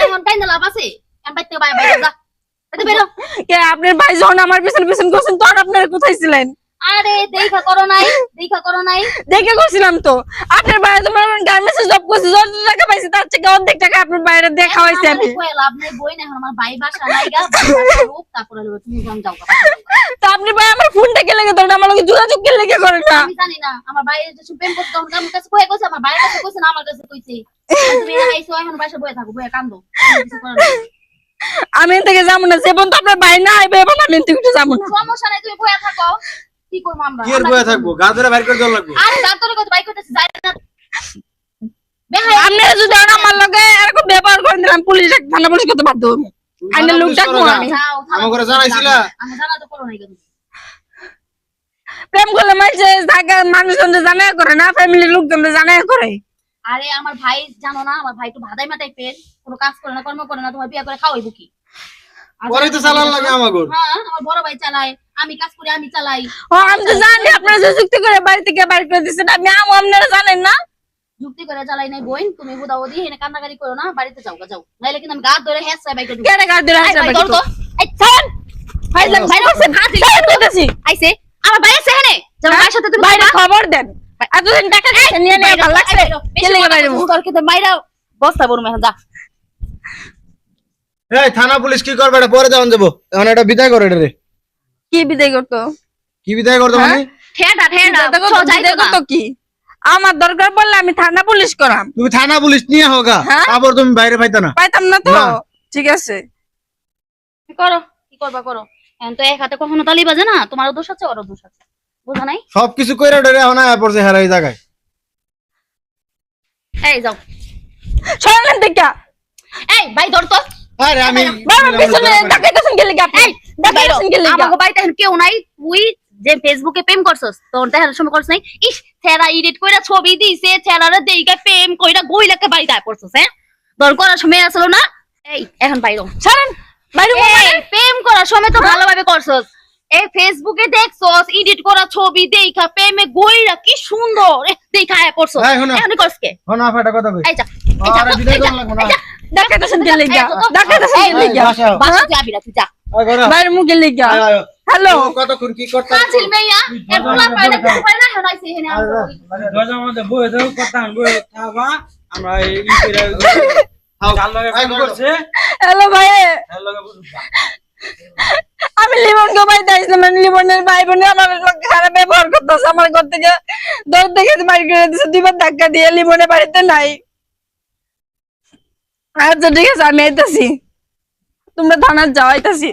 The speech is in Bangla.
এখন তাই না লাভ আছে এখন বাইতে বাইরে বাইরে যা বাইতে বেরো কে আপনার ভাই যখন আমার পিছন পিছন করছেন তখন আপনারা কোথায় ছিলেন? আরে দেখা করো নাই দেখে করছিলাম তো। আপনার ভাই তোমার গার্মেন্টসে জব করছে, যত টাকা পাইছে তার থেকে অর্ধেক টাকা আপনার বাইরে দিয়ে খাওয়াইছে আমি। লাভ নাই বই না, এখন আমার ভাই বাসা নাই গা লোক তারপরে তুমি যাও তো আপনি ভাই আমার ফোনটা কে লেগে ধরেন, আমার লগে যোগাযোগ কে লেগে করেন না? আমি জানি না আমার ভাই যে প্রেম করতে আমার কাছে কয়ে কইছে, আমার ভাইয়ের কাছে কইছে না আমার কাছে কইছে তুমি আইছো এখন বাসা বয়ে থাকো বয়ে কান্দো কিছু করো না। আমি এখান থেকে যাবো না, যে পর্যন্ত আপনার ভাই না আইবে এবং আমি এখান থেকে যাবো না। সমস্যা নাই তুমি বয়ে থাকো, কি করব আমরা? কি আর বয়ে থাকবো, গা ধরে বাইর করে দেওয়া লাগবে। আরে গান তোরে কত বাইক করতেছ যাই না আপনারা যদি আমার লগে এরকম ব্যবহার করেন দিলাম পুলিশ থানা পুলিশ করতে বাধ্য হবো। আইনের লোক ডাকবো আমি। আমার ঘরে জানাইছিলা? আমি জানা তো করো নাই কেন? প্রেম করলে মাঝে জায়গা মানুষজন জানা করে না, ফ্যামিলির লোকজন জানা করে। আরে আমার ভাই জানো না, আমার ভাই তো ভাদাই মাথায় পেট, কোনো কাজ করে না কর্ম করে না, তোমার বিয়ে করে খাওয়াইবো কি? পরে তো চালান লাগে আমাগো। হ্যাঁ আমার বড় ভাই চালায়, আমি কাজ করি আমি চালাই। ও আমি তো জানি আপনারা যে যুক্তি করে বাড়ি থেকে বাইরে করে দিচ্ছেন, আমি আপনারা জানেন না। যুক্তি করে চালাই নাই বোন, তুমি বুদাও দি এনে কান্নাকারি করো না, বাড়িতে যাও যাও, নাইলে কিন্তু আমি গা ধরে হেসরাই বাইক করে কেন গাড়ি ধরে আসে ভাই বাইক ধর তো এই ছাড় ভাই লাগ ভাই আছে ভাত দিতেছি আইছে আমার ভাই আছে এখানে যাও ভাইয়ের সাথে তুমি বাইরে খবর দেন। এতদিন টাকা দিতে নিয়ে নিয়ে ভালো লাগছে কে লেগে বাইরে তোর কিন্তু মাইরা বস্তা বড় মেহ যা। এই থানা পুলিশ কি করবে, এটা পরে যাওন যাবো, এখন এটা বিদায় করে এটা রে। কি বিদায় করতো? কি বিদায় করতে মানে? ঠেডা ঠেডা তো যাইতো তো কি আমার দরকার পড়লে আমি থানা পুলিশ করাম। তুমি থানা পুলিশ নিয়ে হোগা, তারপর তুমি বাইরে পাইতা না। পাইতাম না তো। ঠিক আছে কি করো কি করবা করো, এখন তো এক হাতে কখনো তালি বাজে না, তোমারও দোষ আছে ওরও দোষ আছে, বুঝা নাই? সবকিছু কইরা ডরে এখন আয়া পড়ছে হেরাই জায়গায়। এই যাও সরলেন দেখা। এই ভাই ধর তো। আরে আমি বাবা পিছনে ডাকাইতেছেন কে লেগে? আপনি ডাকাইতেছেন কে লেগে? আমাগো বাড়িতে এখন কেউ নাই, তুই যে ফেসবুকে প্রেম করছস তোর দেখার সময় করছ নাই? ইস থেরা এডিট কইরা ছবি দিছে, থেরারে দেইকা প্রেম কইরা গইলাকে বাড়িতে আয় পড়ছস। হ্যাঁ তোর করার সময় আসলো না? এই এখন বাইরো ছাড়েন বাইরে। প্রেম করার সময় তো ভালোভাবে করছস, এই ফেসবুকে দেখছস এডিট করা ছবি দেইখা প্রেমে গইরা কি সুন্দর দেইখা আয় পড়ছস। এখন করছ কে? হন আফাটা কথা কই। এই যা এই যা আরে বিদায় করলাম না। ডাকাইতেছেন কে লেগে? ডাকাইতেছেন কে লেগে? বাসা যাবি না তুই যা। আয় ঘরে বাইরে মুখে লেগে। হ্যালো কতক্ষণ কি করতে কাজিল মেয়া এর পোলা পাইলে তো পাইনা হনাইছে এখানে দরজার মধ্যে বই দাও কথা বই থাবা আমরা এই ইতিরা চাল লগে ফোন করছে হ্যালো ভাই, চাল লগে বুঝবা আমি লিমনকে বাইতে আসলাম, লিমনের ভাই বোনে আমার খারাপ ব্যবহার করতেছে, আমার ঘর থেকে দৌড় থেকে বাড়ি করে দিচ্ছে, দুইবার ধাক্কা দিয়ে। লিমনের বাড়িতে নাই। আচ্ছা ঠিক আছে আমি আইতাছি, তোমরা থানার যাও, আইতাছি।